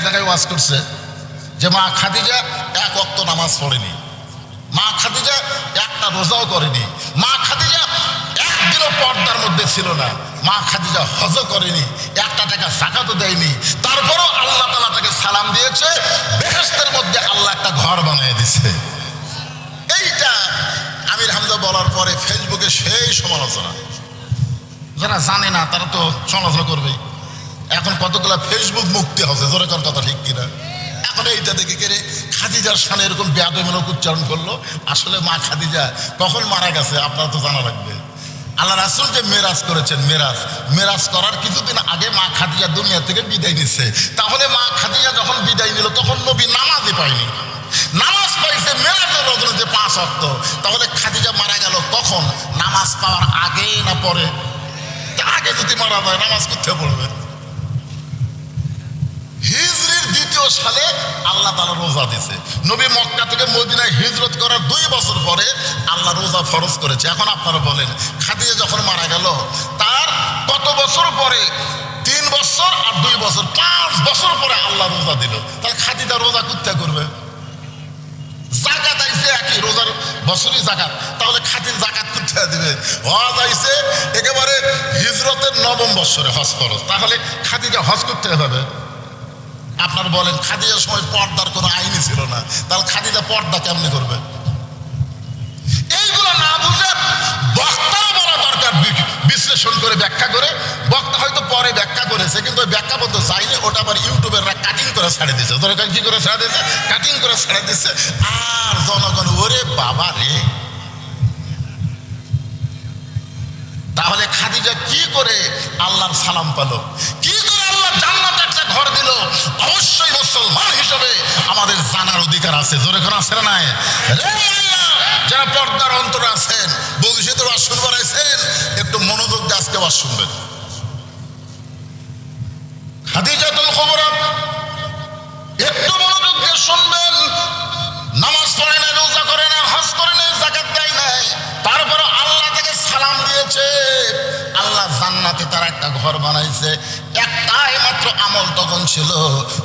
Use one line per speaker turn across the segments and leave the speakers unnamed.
জায়গায় ওয়াজ করছে যে মা খাদিজা এক ওয়াক্ত নামাজ পড়েনি, মা খাদিজা একটা রোজাও করেনি, মা খাদিজা একদিনও পর্দার মধ্যে ছিল না, মা খাদিজা হজও করেনি, একটা টাকা যাকাতও দেয়নি, তারপরও আল্লাহ তাআলা তাকে সালাম দিয়েছে, বেহেশতের মধ্যে আল্লাহ একটা ঘর বানিয়ে দিয়েছে। এইটা আমির হামজা বলার পরে ফেসবুকে সেই সমালোচনা, যারা জানে না তারা তো সমালোচনা করবেই। এখন কতগুলা ফেসবুক মুক্তি হচ্ছে, জোরে কোন কথা ঠিক কিনা? এখন এইটা দেখে কেড়ে খাদিজার সামনে এরকম বেয়াদবিমূলক উচ্চারণ করলো। আসলে মা খাদিজা কখন মারা গেছে আপনার তো জানা লাগবে। আল্লাহ রাসূল যে মেরাজ করেছেন, মেরাজ করার কিছুদিন আগে মা খাদিজা দুনিয়া থেকে বিদায় নিচ্ছে। তাহলে মা খাদিজা যখন বিদায় নিল তখন নবী নামাজই পায়নি, নামাজ পাইছে মেরাজের রজনীতে 5 ওয়াক্ত। তাহলে খাদিজা মারা গেল কখন? নামাজ পাওয়ার আগে না পরে? আগে যদি মারা যায় নামাজ কোথায় পড়বে? হিজরির 2য় সালে আল্লাহ তাআলা রোজা দিয়েছে। নবী মক্কা থেকে মদিনায় হিজরত করার 2 বছর পরে আল্লাহ রোজা ফরজ করেছে। এখন আপনারা বলেন, খাদিজা যখন মারা গেল তার কত বছর পরে? 3 বছর আর 2 বছর, 5 বছর পরে আল্লাহ রোজা দিল। তাহলে খাদিজা রোজা কোথায় করবে? জাকাত আইছে একই, রোজার বছরই জাকাত, তাহলে খাদিজা জাকাত কোথায় দিবে? হজ আইছে একেবারে হিজরতের 9ম বছরে হজ ফরজ, তাহলে খাদিজা হজ করতে হবে। আপনার বলেন, খাদিজার সময় পর্দার কোনো আইনই ছিল না, তাহলে খাদিজা পর্দা কেমনি করবে? এইগুলো না বুঝে বক্তাও বলা দরকার, বিশ্লেষণ করে ব্যাখ্যা করে। বক্তা হয়তো পরে ব্যাখ্যা করেছে, কিন্তু ওই ব্যাখ্যা বলতে চাইলে ওটা আবার ইউটিউবের কাটিং করে ছেড়ে দিচ্ছে। দরকার কি করে ছেড়ে দিচ্ছে? কাটিং করে ছেড়ে দিচ্ছে। আর জনগণ ওরে বাবা রে। তাহলে খাদিজা কি করে আল্লাহর সালাম পেল? কি করে আল্লাহ জান্নাতে একটা ঘর দিল? অবশ্যই মুসলমান হিসেবে আমাদের জানার অধিকার আছে। জোরে করে আছে না নাই? যারা পর্দার অন্তরে আছেন, ভবিষ্যতে ওয়াজ শুনবার আছেন, একটু মনোযোগ দিয়ে আজকে ওয়াজ শুনবেন। খাদিজাতুল কুবরা একটু মনোযোগ দিয়ে শুনবেন। নামাজ পড়ে না, রোজা করে না, হজ করে না, যাকাত দেয় নাই, তারপরে আল্লাহ তাকে সালাম দিয়েছে। আল্লাহ জান্নাতে তার একটা ঘর বানাইছে। একটাই মাত্র আমল তখন ছিল,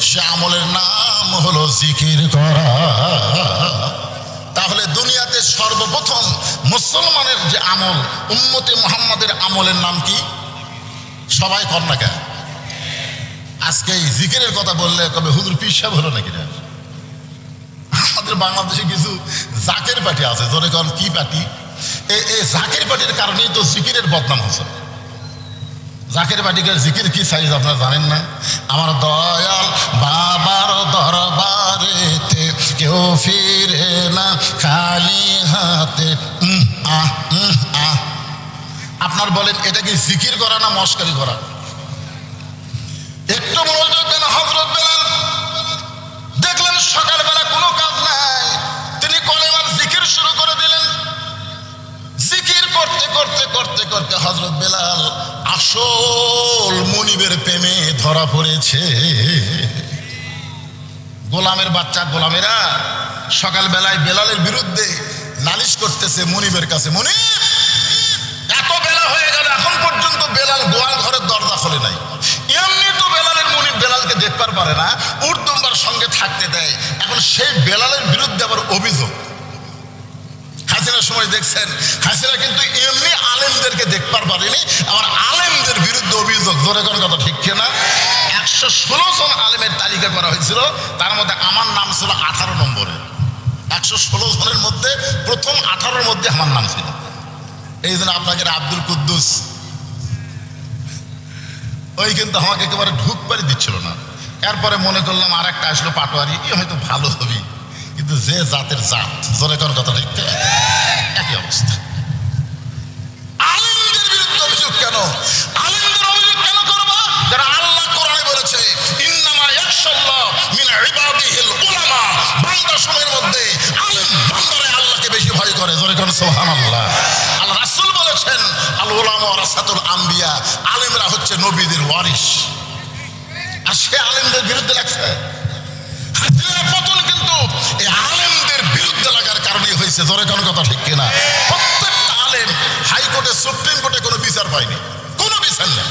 সে আমলের নাম হলো জিকির করা। তাহলে দুনিয়াতে সর্বপ্রথম মুসলমানের যে আমল, উম্মতে মুহাম্মাদের আমলের নাম কি? সবাই কর না কেন? আজকে এই জিকিরের কথা বললে কবে হুজুর পীর সাহেব হলো নাকি না? আমাদের বাংলাদেশে কিছু জাকের পার্টি আছে। জোরে কন, কি পার্টি? এই জাকের পার্টির কারণেই তো জিকিরের বদনাম হচ্ছে। জাকের পার্টির জিকির কি সাইজ আপনারা জানেন না? আমার দয়াল বাবার দরবারেতে কেউ ফিরে না খালি হাতে। আপনার বলেন, এটা কি জিকির করা না মস্কারি করা? একটু মনোযোগ দেন। হযরত বেলাল দেখলেন সকালবেলা কোনো কাজ নাই, তিনি কলেমার জিকির শুরু করে দিলেন। জিকির করতে করতে করতে করতে হযরত বেলাল আসল মুনিবের প্রেমে ধরা পড়েছে। গোলামের বাচ্চা গোলামেরা সকালবেলায় বেলালের বিরুদ্ধে নালিশ করতেছে মুনিবের কাছে। মুনিব, এত বেলা হয়ে গেল, এখন পর্যন্ত বেলাল গোয়াল ঘরের দরজা খোলে নাই। এমনি তো বেলালের মুনিব বেলালকে দেখতে পারে না, উর্দুম্বার সঙ্গে থাকতে দেয়। এখন সেই বেলালের বিরুদ্ধে আবার অভিযোগ। হাসিনার সময় দেখছেন, হাসিনা কিন্তু এমনি আলেমদেরকে দেখতে পারেনি, আবার আলেমদের বিরুদ্ধে অভিযোগ। জোরে কোন কথা ঠিক কিনা? 116 জন আলেমের তালিকা করা হয়েছিল, তার মধ্যে আমার নাম ছিল 18 নম্বরে। 116 জনের মধ্যে প্রথম 18-র মধ্যে আমার নাম ছিল। এই জন্য আপনাকে আব্দুল কুদ্দুস ওই কিন্তু আমাকে একেবারে ঢুক পারি দিচ্ছিল না। এরপরে মনে করলাম আর একটা আসলো পাটোয়ারি, হয়তো ভালো হবে, কিন্তু যে জাতের জাত। জোরে কোন কথা ঠিক একই অবস্থা। আলেমদের বিরুদ্ধে অভিযোগ কেন? আলেমদের অভিযোগ কেন করবো? যারা আল্লাহ কোরআনে বলেছে ইন্নামা ইয়াখশাল্লাহ মিন ইবাদিহিল উলামা, বান্দা সময়ের মধ্যে আলেম বান্দারা আল্লাহকে বেশি ভয় করে। জোরে কোন সুবহানাল্লাহ। আল্লাহ রাসূল বলেছেন আল উলামা ওয়ারাসাতুল আম্বিয়া, আলেমরা হচ্ছে নবীদের ওয়ারিস। আর সে আলেমদের বিরুদ্ধে লাগছে। হাসিনার পতন কিন্তু এই আলেমদের বিরুদ্ধে লাগার কারণেই হয়েছে। জোরে কোন কথা ঠিক কিনা? প্রত্যেকটা আলেম হাইকোর্টে, সুপ্রিম কোর্টে কোনো বিচার পায়নি, কোনো বিচার নেই।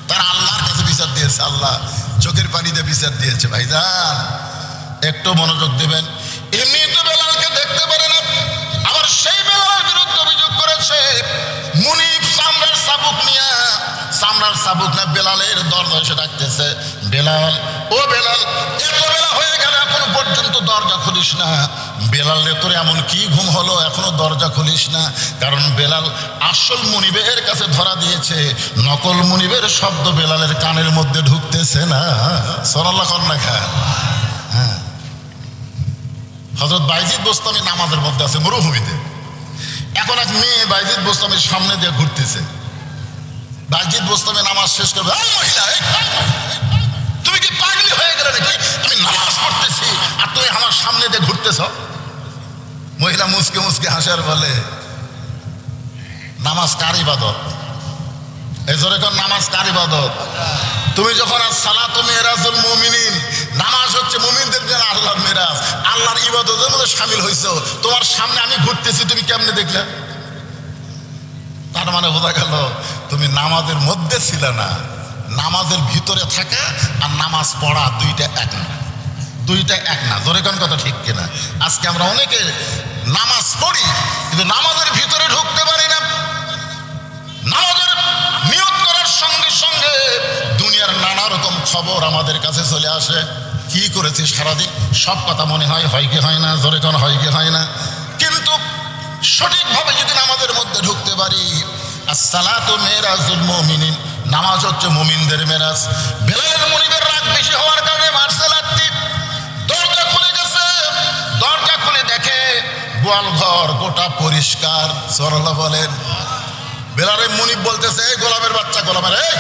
তারা আল্লাহর কাছে বিচার দিয়েছে। আল্লাহ চোখের পানি দিয়ে বিচার দিয়েছে। ভাইজান একটু মনোযোগ দিবেন। এমনি তো বেলালকে দেখতে পারে না, আবার সেই বেলালের বিরুদ্ধে অভিযোগ করেছে মুনিফ চামড়ার চাবুক নিয়ে, চামড়ার চাবুক না বেলালের দরজা এসে ডাকতেছে, বেলাল ও বেলাল, এত বেলা হয়ে গেল এখনো পর্যন্ত দরজা খুলিস না। বেলাল রে তোর এমন কি ঘুম হলো এখনো দরজা খুলিস না? কারণ বেলাল আসল মুনিবের কাছে ধরা দিয়েছে, নকল মুনিবের শব্দ বেলালের কানের মধ্যে ঢুকতেছে না। সুবহানাল্লাহ কর না খা। হ্যাঁ, হযরত বাইজিদ বোস্তামি নামাজের মধ্যে আছে মরুভূমিতে। এখন এক মেয়ে বাইজিদ বোস্তামির সামনে দিয়ে ঘুরতেছে। বাইজিদ বোস্তামি নামাজ শেষ করবে, এই মহিলা, তুমি কি পাগলি হয়ে গেলে নাকি? আমি নামাজ পড়তেছি আর তুমি আমার সামনে দিয়ে ঘুরতেছ। মহিলা মুসকে মুসকে হাসার বলে, নামাজ কার ইবাদত? এই জোরে কোন নামাজ কার ইবাদত? তুমি যখন সালাতু মিরাজুল মুমিনিন, নামাজ হচ্ছে মুমিনদের জন্য আল্লাহর মিরাজ, আল্লাহর ইবাদতের মধ্যে শামিল হইছো, তোমার সামনে আমি ঘুরতেছি, তুমি কেমনে দেখলে? তার মানে বোঝা গেল তুমি নামাজের মধ্যে ছিলে না। নামাজের ভিতরে থাকা আর নামাজ পড়া দুইটা এক না, দুইটা এক না। জোরে কোন কথা ঠিক কিনা? আজকে আমরা অনেকে নামাজ পড়ি কিন্তু নামাজের ভিতরে ঢুকতে পারি না। নামাজের নিয়ত করার সঙ্গে সঙ্গে দুনিয়ার নানা রকম খবর আমাদের কাছে চলে আসে। কি করেছি সারাদিন সব কথা মনে হয়, হয় কি হয় না? জোরে কোন হয় কি হয় না? কিন্তু সঠিকভাবে যদি নামাজের মধ্যে ঢুকতে পারি, আসসালাতু মিরাজুল মুমিনিন, নামাজ হচ্ছে মুমিনদের মেরাজ। বেলালের মুনিবের রাগ বেশি হওয়ার কারণে মার্শালাত্তি দরজা খুলে গেছে। দরজা খুলে দেখে গোয়ালঘর গোটা পরিষ্কার। সুবহানাল্লাহ বলেন। বেলালের মুনিব বলতেছে, এই গোলামের বাচ্চা, গোলামের, এই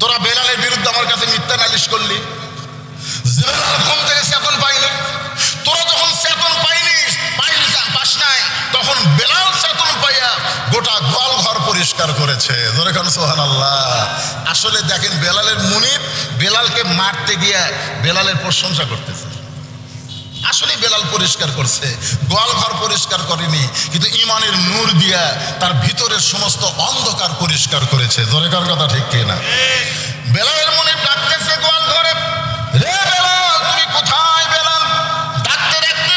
তোরা বেলালের বিরুদ্ধে আমার কাছে মিথ্যা নালিশ করলি। বেলাল ঘুম থেকে চেতন পাইনি, তোরা যখন চেতন পাস নাই, তখন বেলাল চেতন পাইয়া গোটা গোয়াল ঘর পরিষ্কার করেছে। জোরে খান সুবহানাল্লাহ। আসলে দেখেন বেলালের মুনিব বেলালকে মারতে গিয়ে বেলালের প্রশংসা করতেছে। আসলে বেলাল পরিষ্কার করছে, গোয়াল ঘর পরিষ্কার করেনি, কিন্তু ইমানের নূর দিয়া তার ভিতরের সমস্ত অন্ধকার পরিষ্কার করেছে। জোরে কার কথা ঠিক কিনা? বেলালের মুনিব ডাকতেছে গোয়াল ঘরে, রে বেলাল তুমি কোথায়? বেলাল ডাকতে ডাকতে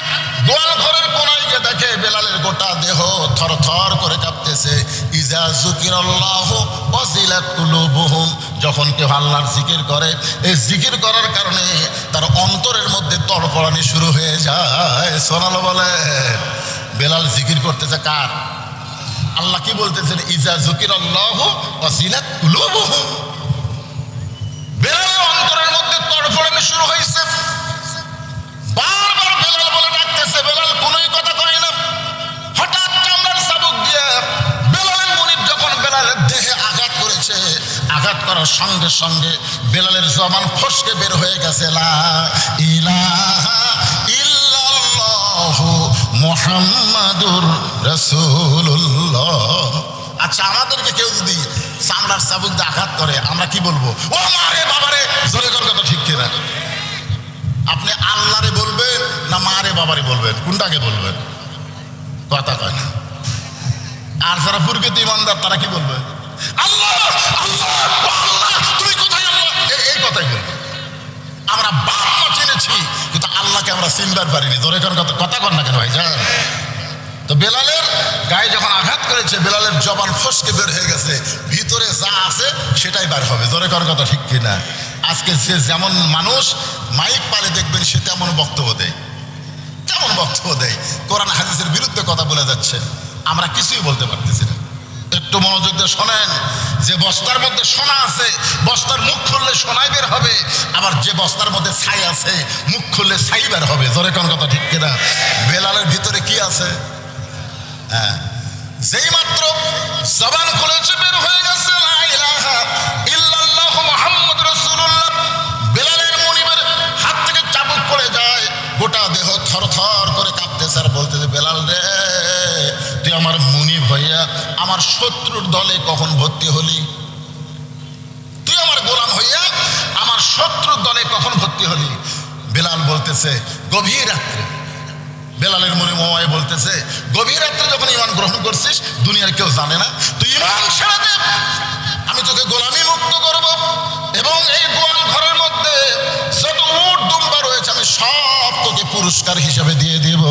গোয়াল ঘরের কোনায় গিয়ে দেখে বেলালের গোটা দেহ থর থর করে কাঁপতেছে। ইজা যুকিরাল্লাহু ওয়াজিলাত কুলুবুহুম, যখন কেউ আল্লাহর জিকির করে, এই জিকির করার কারণে তার অন্তরের মধ্যে তড়পড়ানি শুরু হয়ে যায়। সুবহানাল্লাহ বলে। বেলাল জিকির করতেছে কার? আল্লাহ কি বলতেছেন? ইজা যুকিরাল্লাহু ওয়াজিলাত কুলুবুহুম। বেলালের অন্তরের মধ্যে তড়পড়ানি শুরু হয়েছে। বারবার বেলাল বলে ডাকতেছে, বেলাল কোনোই কথা কয় না। হঠাৎ চামড়ার চাবুক দিয়ে বেলালের মুনিব যখন বেলালের দেহে আঘাত করেছে, আঘাত করার সঙ্গে সঙ্গে বেলালের জবান ফসকে বের হয়ে গেছে, লা ইলাহা ইল্লাল্লাহু মুহাম্মাদুর রাসূলুল্লাহ। আচ্ছা, আমাদেরকে কেউ যদি চামড়ার চাবুক দিয়ে আঘাত করে আমরা কি বলবো? ও মারে বাবারে। জোরে কর কথা ঠিক কিনা? আপনি আল্লাহরে বলবেন না মারে বাবারে বলবেন? কোনটাকে বলবেন? কথা কয় না। আর যারা প্রকৃত ইমানদার তারা কি বলবে? আল্লাহ আল্লাহ আল্লাহ, তুমি কোথায় আল্লাহ, এই কথাই বলবে। আমরা বাপ মা চিনেছি কিন্তু আল্লাহকে আমরা চিনবার পারিনি। জোরে কর কথা, কথা কর না কেন ভাই যান? তো বেলালের গায়ে যখন আঘাত করেছে, বেলালের জবান ফসকে বের হয়ে গেছে, ভিতরে যা আছে সেটাই বার হবে। জোরে কর কথা ঠিক কিনা? আজকে যে যেমন মানুষ মাইক পালে দেখবেন সে তেমন বক্তব্য দেয়, তেমন বক্তব্য দেয়, কোরআন হাদিসের বিরুদ্ধে কথা বলে যাচ্ছে, আমরা কিছুই বলতে পারতেছি না। একটু মনোযোগ দিয়ে শোনেন, যে বস্তার মধ্যে সোনা আছে, বস্তার মুখ খুললে সোনাই বের হবে, আবার যে বস্তার মধ্যে ছাই আছে, মুখ খুললে ছাই বের হবে। জোরে কোন কথা ঠিক কিনা? বেলালের ভিতরে কি আছে? হ্যাঁ, যেই মাত্র জবান খুলেছে বের হয়ে গেছে লা ইলাহা ইল্লাল্লাহু মুহাম্মাদুর রাসূলুল্লাহ। বেলালের মুনিবের হাত থেকে চাবুক পড়ে যায়, গোটা দেহ থরথর করে কাঁপতেছে আর বলতেছে, বেলাল রে তুই আমার মুনিব হইয়া আমার শত্রুর দলে কখন ভর্তি হলি? তুই আমার গোলাম হইয়া আমার শত্রুর দলে কখন ভর্তি হলি? বেলাল বলতেছে, গভীর রাত্রে। বেলালের মনে মোমায় বলতেছে, গভীর রাত্রে যখন ইমান গ্রহণ করছিস, দুনিয়ার কেউ জানে না, তুই ইমান ছেড়ে দে, আমি তোকে গোলামি মুক্ত করব এবং এই গোয়াল ঘরের মধ্যে যত উট দুম্বা রয়েছে আমি সব তোকে পুরস্কার হিসেবে দিয়ে দেব।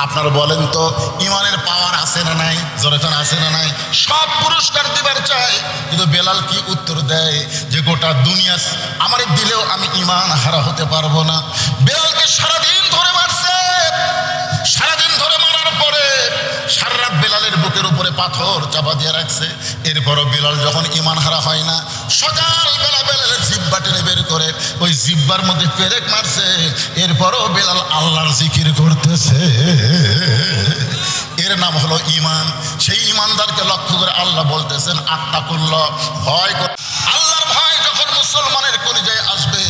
আপনারা বলেন তো ইমানের পাওয়ার আছে না নাই? জোরে কোন আছে না নাই? সব পুরস্কার দিবার চাই, কিন্তু বেলাল কি উত্তর দেয় যে গোটা দুনিয়া আমারে দিলেও আমি ইমান হারা হতে পারবো না। বেলালকে সারাদিন ধরে মারছে, সারাদিন ধরে মারার পরে সারা রাত বেলালের বুকের উপরে পাথর চাপা দিয়ে রাখছে। এরপরও বেলাল যখন ইমান হারা হয় না, সকালবেলা বেলালের জিহ্বা টেনে বের করে ওই জিহ্বার মধ্যে পেরেক মারছে। এরপরও বেলাল আল্লাহর জিকির করতেছে। এর নাম হলো ইমান। সেই ইমানদারকে লক্ষ্য করে আল্লাহ বলতেছেন আত্তাকুল্লাহ, ভয় কর। আল্লাহর ভয় যখন মুসলমানের কলিজায় আসবে,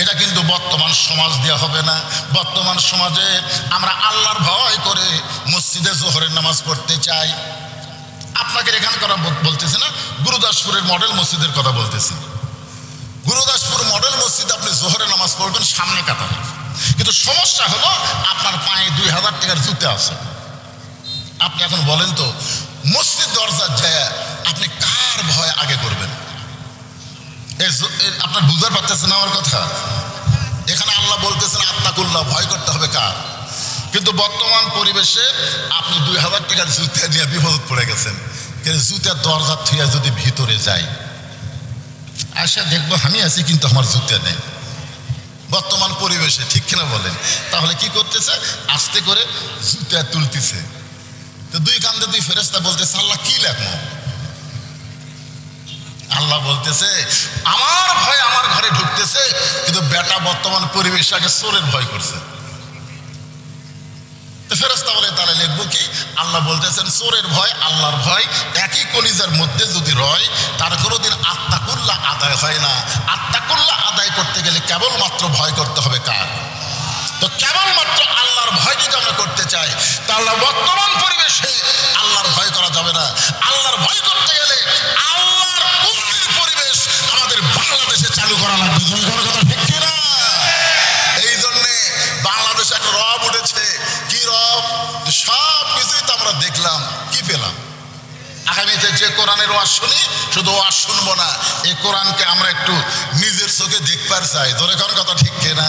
এটা কিন্তু বর্তমান সমাজ দেওয়া হবে না। বর্তমান সমাজে আমরা আল্লাহর ভয় করে মসজিদে জোহরের নামাজ পড়তে চাই। আপনাকে এখানে কথা বলতেছি না, গুরুদাসপুরের মডেল মসজিদের কথা বলতেছি। গুরুদাসপুর মডেল মসজিদে আপনি জোহরের নামাজ পড়বেন সামনে কাতারে, কিন্তু সমস্যা হলো আপনার পায়ে 2000 টাকার জুতা আছে। আপনি এখন বলেন তো মসজিদ দরজার যায় আপনি কার ভয় আগে করবেন? আপনার বুঝতে পারতেছেন আমার কথা? এখানে আল্লাহ বলতেছেন আত্তাকুল্লাহ, ভয় করতে হবে কার? কিন্তু বর্তমান পরিবেশে আপনি 2000 টাকার জুতা নিয়ে বিপদ পড়ে গেছেন। কিন্তু জুতার দরজা থুয়া যদি ভিতরে যাই, আশা দেখবো আমি আছি কিন্তু আমার জুতা নেই। বর্তমান পরিবেশে ঠিক কিনা বলেন? তাহলে কি করতেছে? আস্তে করে জুতা তুলতেছে। তো দুই কান্দে দুই ফেরেশতা বলতেছে আল্লাহ কি লেখো? আল্লাহ বলতেছে আমার ভয় আমার ঘরে ঢুকতেছে, কিন্তু বেটা বর্তমান পরিবেশে আগে চোরের ভয় করছে। ফেরেশতা বলে তাহলে লিখবো কি? আল্লাহ বলতেছেন চোরের ভয় আল্লাহর ভয় একই কলিজার মধ্যে যদি রয়, তার কোনোদিন আত্তাকুল্লাহ আদায় হয় না। আত্তাকুল্লাহ আদায় করতে গেলে কেবলমাত্র ভয় করতে হবে কার? তো কেবলমাত্র আল্লাহর ভয় যদি আমরা করতে চাই, তাহলে বর্তমান পরিবেশে আল্লাহর ভয় করা যাবে না। আল্লাহর ভয় করতে গেলে আল্লাহর কোরআনের পরিবেশ আমাদের বাংলাদেশে চালু করা লাগবে। ঠিক কিনা? এই জন্যে বাংলাদেশে একটা রব উঠেছে। কি রব? সব কিছুই তো আমরা দেখলাম, কি পেলাম? আগামীতে যে কোরআনের ওয়াজ শুনি, শুধু ওয়াজ শুনবো না, এই কোরআনকে আমরা একটু নিজের চোখে দেখবার চাই। ধরে কোন কথা ঠিক কিনা?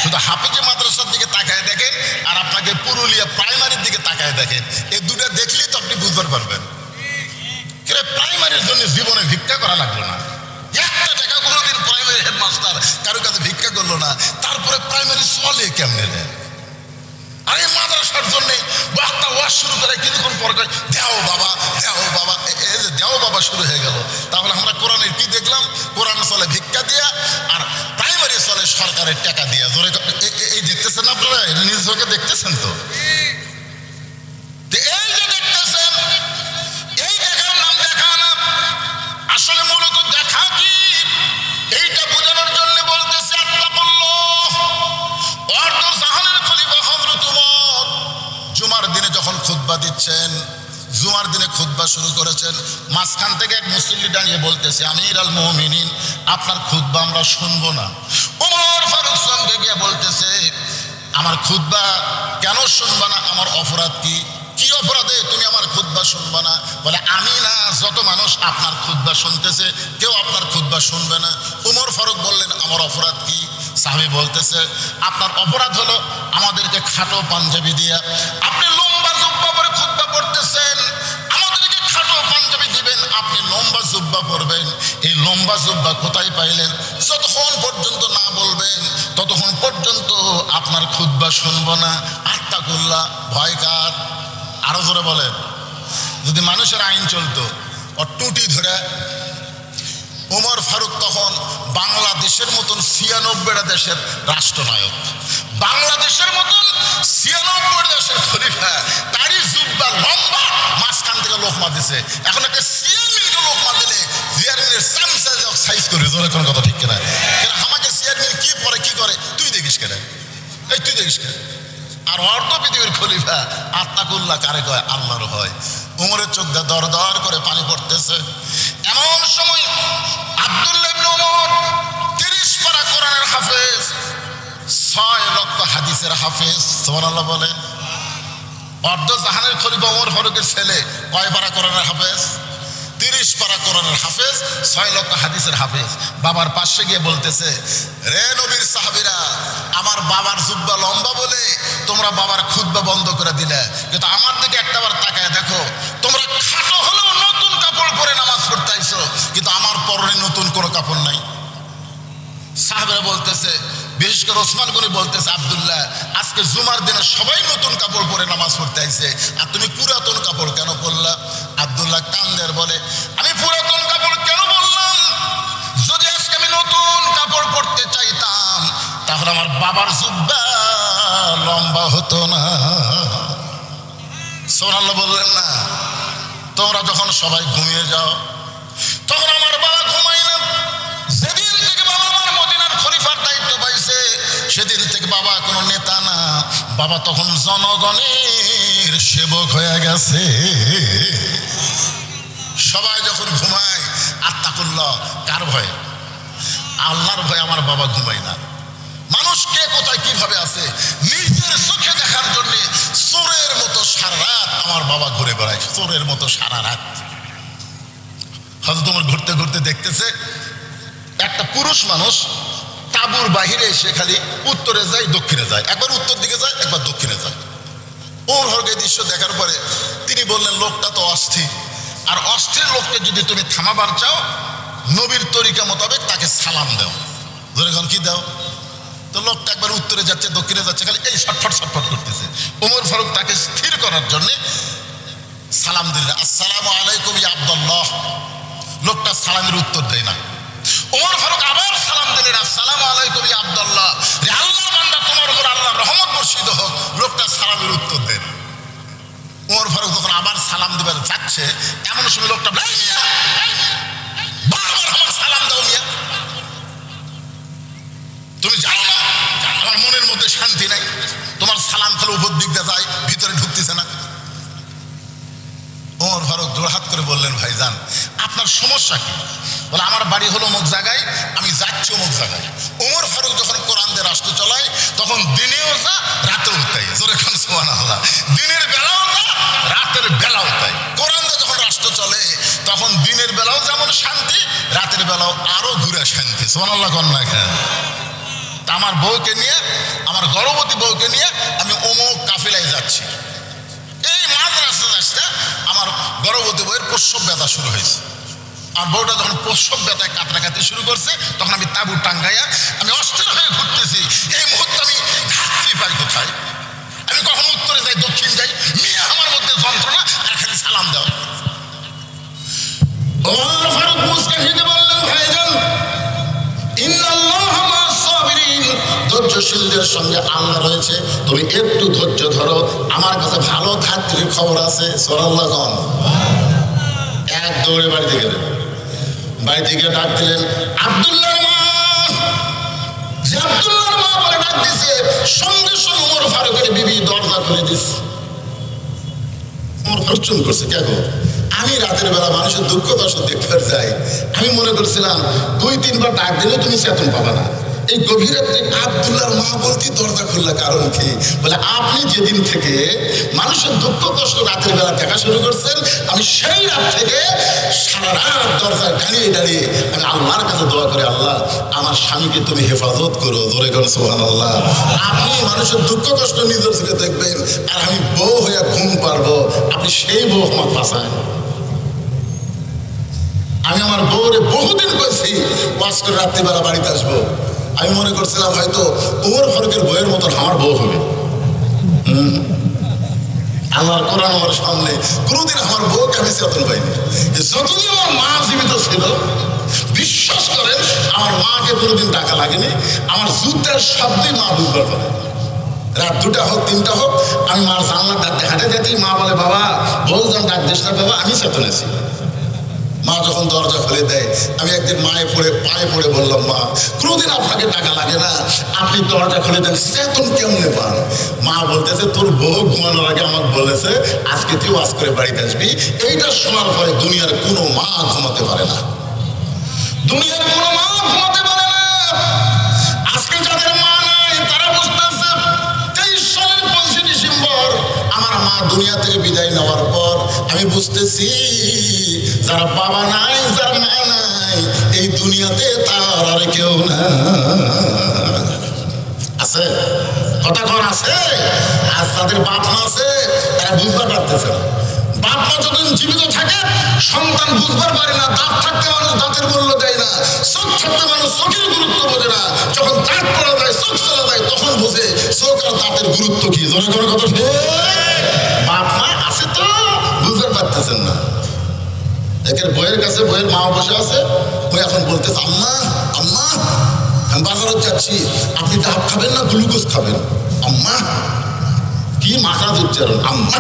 শুধু হাফেজি মাদ্রাসার দিকে তাকায় দেখেন আর আপনাকে পুরুলিয়া প্রাইমারির দিকে তাকায় দেখেন, এই দুটো দেখলেই তো আপনি বুঝতে পারবেন। প্রাইমারির জন্য জীবনে ভিক্ষা করা লাগলো না, একটা টাকা কোনোদিন প্রাইমারি হেডমাস্টার কারো কাছে ভিক্ষা করলো না, তারপরে প্রাইমারি চলে কেমনে দেয়? আর এই মাদ্রাসার জন্য বক্তা ওয়াজ শুরু করে কিছুক্ষণ পর দেও বাবা দেও বাবা, এই যে দেও বাবা শুরু হয়ে গেল। তাহলে আমরা কোরআনের কি দেখলাম? কোরআন চলে ভিক্ষা দিয়া আর প্রাইমারি চলে সরকারের টাকা দিয়া। জোরে এই দেখতেছেন আপনারা? এটা নিজ চোখে দেখতেছেন তো? এই যে দেখতেছেন, এই দেখার নাম দেখা না, আসলে মূলত দেখা কি এইটা বোঝানোর জন্য বলতেছে আত্তাকুল্লাহ। অর্ধ জাহানের খলিফা হযরত ওমর জুমার দিনে যখন খুতবা দিচ্ছেন, জুমার দিনে খুতবা শুরু করেছেন, মাঝখান থেকে এক মুসল্লি দাঁড়িয়ে বলতেছে আমির আল মুমিনিন, আপনার খুতবা আমরা শুনবো না। ওমর ফারুক সঙ্গে গিয়ে বলতেছে আমার খুতবা কেন শুনবা না? আমার অপরাধ কি? কি অপরাধে তুমি আমার খুতবা শুনবা না? বলে আমি না, যত মানুষ আপনার খুতবা শুনতেছে কেউ আপনার খুতবা শুনবে না। ওমর ফারুক বললেন আমার অপরাধ কি? সাহাবী বলতেছে আপনার অপরাধ হলো আমাদেরকে খাটো পাঞ্জাবি দিয়া আপনি লম্বা জুব্বা পরে খুতবা পড়তেছেন, আমাদেরকে খাটো পাঞ্জাবি দিবেন, আপনি লম্বা জুব্বা পরবেন। এই লম্বা জুব্বা কোথায় পাইলেন? যতক্ষণ পর্যন্ত না বলবেন ততক্ষণ পর্যন্ত আপনার খুতবা শুনবো না। আত্তাকুল্লাহ, ভয় কার? আরো জোরে বলেন। যদি মানুষের আইন চলতো ও টুটি ধরে, ওমর ফারুক তখন বাংলাদেশের মতন 96টা দেশের রাষ্ট্রনায়ক, বাংলাদেশের মতন 96 দেশের খলিফা, তারই জুব্বা লম্বা, মাঝখান থেকে লোকমা দিছে। এখন একটা চেয়ারম্যানকে লোকমা দিলে চেয়ারম্যানের চামচা সাইজ করে। জোরে কোন কথা ঠিক কিনা? আমাকে চেয়ারম্যান কি পরে কি করে তুই দেখিস কেন? এই তুই দেখিস কেন? আর অর্ধ পৃথিবীর খলিফা আত্তাকুল্লাহ কারে কয়? আল্লাহর হয়। উমরের চোখ দিয়ে দর দর করে পানি পড়তেছে। এমন সময় আব্দুল্লাহ ইবনে ওমর 30 পারা কোরআনের হাফেজ, 6 লক্ষ হাদিসের হাফেজ, সুবহানাল্লাহ বলে। অর্ধ জাহানের খলিফা ওমর ফারুকের ছেলে কয় পারা কোরআনের হাফেজ? 30 পারা কোরআনের হাফেজ, 6 লক্ষ হাদিসের হাফেজ। বাবার পাশে গিয়ে বলতেছে, রে নবীর সাহাবীরা, আমার বাবার জুব্বা লম্বা বলে তোমরা বাবার খুতবা বন্ধ করে দিলে, কিন্তু আমার দিকে একটাবার তাকায় দেখো, তোমরা খাটো হলেও নতুন কাপড় পরে নামাজ পড়তে আইছো, কিন্তু আমার পরনে নতুন কোনো কাপড় নাই। সাহাবীরা বলতেছে, বিশেষ করে ওসমান গনি বলতেছে, আব্দুল্লাহ, আজকে জুমার দিনে সবাই নতুন কাপড় পরে নামাজ পড়তে আইছে, আর তুমি পুরাতন কাপড় কেন পরলা? আব্দুল্লাহ কান্দের বলে, আমি পুরাতন কাপড় কেন বললাম? যদি আজকে আমি নতুন কাপড় পরতে চাইতাম, তাহলে আমার বাবার জুব্বা লম্বা হতো না। সুবহানাল্লাহ বললেন না? তোমরা যখন সবাই ঘুমিয়ে যাও, তখন আমার বাবা ঘুমায় না। যেদিন থেকে বাবা আমার মদিনার খলিফার দায়িত্ব পাইছে, সেদিন থেকে বাবা কোনো নেতা না, বাবা তখন জনগণের সেবক হয়ে গেছে। সবাই যখন ঘুমায়, আত্তাকুল্লাহ, কার ভয়ে? আল্লাহর ভয়ে আমার বাবা ঘুমায় না। মানুষ কে কোথায় কিভাবে আছে নিজের চোখে দেখার জন্য চোরের মতো সারা রাত আমার বাবা ঘুরে বেড়ায়, চোরের মতো সারা রাত। হয়তো তোমার ঘুরতে ঘুরতে দেখতেছে একটা পুরুষ মানুষ তাঁবুর বাহিরে এসে খালি উত্তরে যায় দক্ষিণে যায়, একবার উত্তর দিকে যায় একবার দক্ষিণে যায়। ওর হরকে দৃশ্য দেখার পরে তিনি বললেন, লোকটা তো অস্থির, আর অস্থির লোককে যদি তুমি থামাবার চাও, নবীর তরিকা মোতাবেক তাকে সালাম দাও। যেরকম কি দাও? তো লোকটা একবার উত্তরে যাচ্ছে দক্ষিণে যাচ্ছে, খালি এই ছটফট ছটফট করতেছে। ওমর ফারুক তাকে স্থির করার জন্য সালাম দিলেন, আসসালামু আলাইকুম ইয়া আব্দুল্লাহ। লোকটা সালামের উত্তর দেয় না। ওমর ফারুক আবার সালাম দিলেন, আসসালামু আলাইকুম ইয়া আব্দুল্লাহ। রে আল্লাহর বান্দা, তোমার উপর আল্লাহর রহমত বর্ষিত হোক। লোকটা সালামের উত্তর দেন। ওমর ফারুক যখন আবার সালাম দিবে যাচ্ছে, এমন সময় লোকটা বারবার আমার সালাম দাও মিয়া, তুমি জানো না আমার মনের মধ্যে শান্তি নাই, তোমার সালাম খালি উপর দিক দিয়ে যায়, ভিতরে ঢুকতেছে না। ওমর ফারুক জোড়হাত করে বললেন, ভাইজান আপনার সমস্যা কি? বলে, আমার বাড়ি হলো অমুক জায়গায়, আমি যাচ্ছি অমুক জায়গায়। ওমর ফারুক যখন কোরআন দিয়ে রাষ্ট্র চলায়, তখন দিনেও যা রাতেও তাই। জোরে খান সুবহানাল্লাহ। দিনের বেলাও যা রাতের বেলাও তাই। কোরআন দিয়ে যখন রাষ্ট্র চলে, তখন দিনের বেলাও যেমন শান্তি, রাতের বেলাও আরো ঘুরে শান্তি। সুবহানাল্লাহ কোন না কেন? তা আমার বউকে নিয়ে, আমার গর্ভবতী বউকে নিয়ে আমি অমুক কাফিলায় যাচ্ছি। এই মাঝ রাস্তা রাস্তা আমার গর্ভবতী বউয়ের প্রসব ব্যথা শুরু হয়েছে। আর বউটা যখন প্রসব ব্যথায় কাতরাকাতি শুরু করছে, তখন আমি তাঁবু টাঙ্গাইয়া আমি অস্থির হয়ে ঘুরতেছি। এই মুহূর্তে আমি ঘাটতি পাই কোথায়? আমি কখন উত্তরে যাই দক্ষিণ যাই, মিয়া আমার মধ্যে যন্ত্রণা, আর খালি সালাম দাও। ওমর ফারুক মুস্কা হেসে বললেন, ভাইজান, ইন্নাল্লাহা মা'আস সাবিরিন, ধৈর্যশীলদের সঙ্গে আল্লাহ রয়েছে, তুমি একটু ধৈর্য ধরো, আমার কাছে ভালো ধাত্রীর খবর আছে। সুবহানাল্লাহ। এক দৌড়ে বাড়িতে গেলেন, বাড়িতে গিয়ে ডাক দিলেন, আব্দুল্লাহর মা। যে আব্দুল্লাহর মা বলে ডাক দিছে, সঙ্গে সঙ্গে ওমর ফারুকের বিবি দরজা খুলে দিচ্ছে। ওমর ফারুক চুপ করছে, কেন? আমি রাতের বেলা মানুষের দুঃখ কষ্ট দেখতে যাই, আমি মনে করছিলাম 2-3 বার ডাক দিলে তুমি চেতন পাবা না। এই গভীর রাত্রে আব্দুল্লাহর মা বলতে দরজা খুললা, কারণ কি? বলে, আপনি যেদিন থেকে মানুষের দুঃখ কষ্ট রাতের বেলা দেখা শুরু করছেন, আমি সেই রাত থেকে সারা রাত দরজায় দাঁড়িয়ে দাঁড়িয়ে আমি আল্লাহর কাছে দোয়া করে, আল্লাহ আমার স্বামীকে তুমি হেফাজত করো। জোরে করো সুবহানাল্লাহ। আপনি মানুষের দুঃখ কষ্ট নিজের চোখে দেখবেন, আর আমি বউ হয়ে ঘুম পারবো, আপনি সেই বউ আমার বাঁচায়। আমি আমার বউরে বহুদিন কইছি ওয়াজ করে রাত্রিবেলা বাড়িতে আসবো। আমি মনে করছিলাম হয়তো ওমর ফারুকের বইয়ের মতো আমার বউ হবে। আল্লাহর কোরআন আমার সামনে, কোনোদিন আমার বউকে আমি চেতন পাইনি। যতদিন আমার মা জীবিত ছিল, বিশ্বাস করেন আমার মাকে কোনোদিন ডাকা লাগেনি। আমার যুদ্ধের শব্দই মা বুঝবার পারে। রাত 2টা হোক 3টা হোক, আমি মার জানলার ডাকতে হাঁটে যেতেই মা বলে, বাবা বউ যান ডাক দিস না বাবা, আমি চেতন আছি। মা যখন দরজা খুলে দেয়, আমি একদিন পায়ে পড়ে বললাম, মা কোনোদিন আপনাকে টাকা লাগে না, আপনি দরজা খুলে দেন, চেতন কেমনে পান? মা বলতেছে, তোর বউ ঘুমানোর আগে আমাকে বলেছে আজকে তুই ওয়াজ করে বাড়িতে আসবি। এইটা শোনার পরে দুনিয়ার কোনো মা ঘুমাতে পারে না, দুনিয়ার কোনো মা ঘুমাতে পারে না। আজকে যাদের মা নাই তারা বুঝতেছে, 23 সালের 25 ডিসেম্বর আমার মা দুনিয়া থেকে বিদায় নেওয়ার পর আমি বুঝতেছি যার বাবা নাই, যার মা নাই, এই দুনিয়াতে তার আর কেউ না আছে। কথা কোন আছে? আর তাদের বাপ মা আছে, তারা বুঝতে পারতেছে না। বাপ মা যতদিন জীবিত থাকে সন্তান বুঝবার পারে না। দাঁত থাকতে মানুষ দাঁতের মূল্য দেয় না, চোখ থাকতে মানুষ চোখের গুরুত্ব বোঝে না। যখন দাঁত পড়া যায়, চোখ চলে যায়, তখন বুঝে চোখ আর দাঁতের গুরুত্ব কি। জোরে করে কথা ঠিক। বাপ মা আছে তো বুঝতে পারতেছেন না। একের বইয়ের কাছে বইয়ের মা বসে আছে, ওই এখন বলতেছে আম্মা আম্মা আমি বাজারে যাচ্ছি, আপনি ডাব খাবেন না গ্লুকোজ খাবেন? আম্মা কি মাখরাজ উচ্চারণ, আম্মা।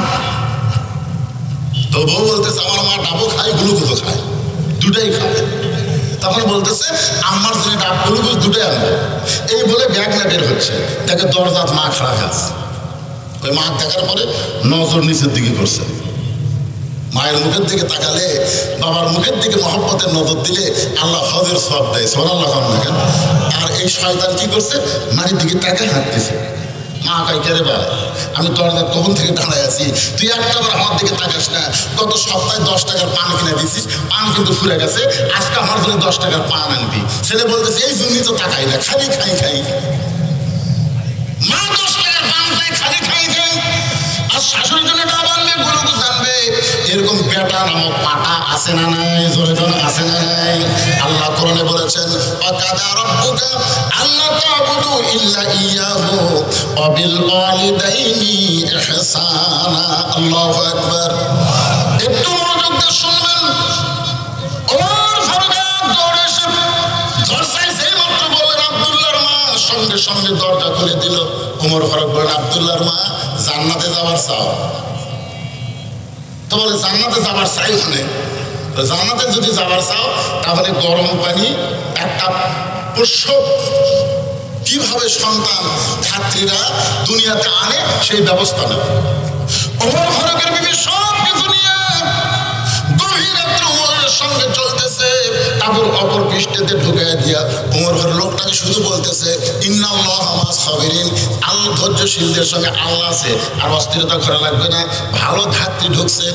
তো বউ বলতেছে আমার মা ডাবও খায় গ্লুকোজও খায়, দুটাই খাবে। তখন বলতেছে আম্মার জন্য ডাব গ্লুকোজ দুটাই আনবো। এই বলে ব্যাগ না বের হচ্ছে, দেখে দরজাত মা খারাপ আছে। ওই মা দেখার পরে নজর নিচের দিকে করছে। মায়ের মুখের দিকে তাকালে, বাবার মুখের দিকে মহব্বতের নজর দিলে আল্লাহ হজের সব দেয়। সোনাল্লাহ দেখেন। আর এই শয়তান কি করছে, মায়ের দিকে তাকায় হাঁটতেছে। মা কাই কেড়ে বা আমি দরজা কখন থেকে দাঁড়ায় আছি, তুই একটা বার আমার দিকে তাকাস না। গত সপ্তাহে 10 টাকার পান কিনে দিছিস, পান কিন্তু ফুরে গেছে, আজকে আমার জন্য 10 টাকার পান আনবি। ছেলে বলতেছে এই জন্যই তো তাকাই না, খালি খাই খাই। মা 10 টাকার পান খাই, খালি খাই খাই। আর শাশুড়ির জন্য ডাব আনবে, গ্লুকোজ আনবে। এরকম বেটা নামক পাটা আছে না নাই? জোরে জন আছে না নাই? আল্লাহ কোরআনে বলেছেন ওয়াকাদা রাব্বুকা আল্লা তা'বুদু ইল্লা ইয়াহু ওয়া বিল ওয়ালিদাইনি ইহসানা। আল্লাহু আকবার। একটু মনোযোগ দিয়ে শুনবেন। ওমর ফারুক দৌড়ে এসে দরজায় যেই মাত্র বললেন আব্দুল্লাহর মা, সঙ্গে সঙ্গে দরজা খুলে দিল। ওমর ফারুক বলেন আব্দুল্লাহর মা জান্নাতে যাবার চাও? তো বলে জান্নাতে যাবার চাই। ওখানে জান্নাতে যদি যাবার চাও তাহলে গরম পানি একটা প্রসব কিভাবে সন্তান ছাত্রীরা দুনিয়াতে আনে সেই ব্যবস্থা নেই। ওমর ফারুকের বিবি সব কিছু নিয়ে গভীর রাত্রে ওমরের সঙ্গে চলতেছে। তারপর অপর পৃষ্ঠেতে ঢুকে দিয়া ওমর ফারুক লোকটাকে শুধু বলতেছে ইন্নাল্লাহা মা'আস সাবিরিন, আল্লাহ ধৈর্যশীলদের সঙ্গে আল্লাহ আছে, আর অস্থিরতা করা লাগবে না। ভালো ধাত্রী ঢুকছে।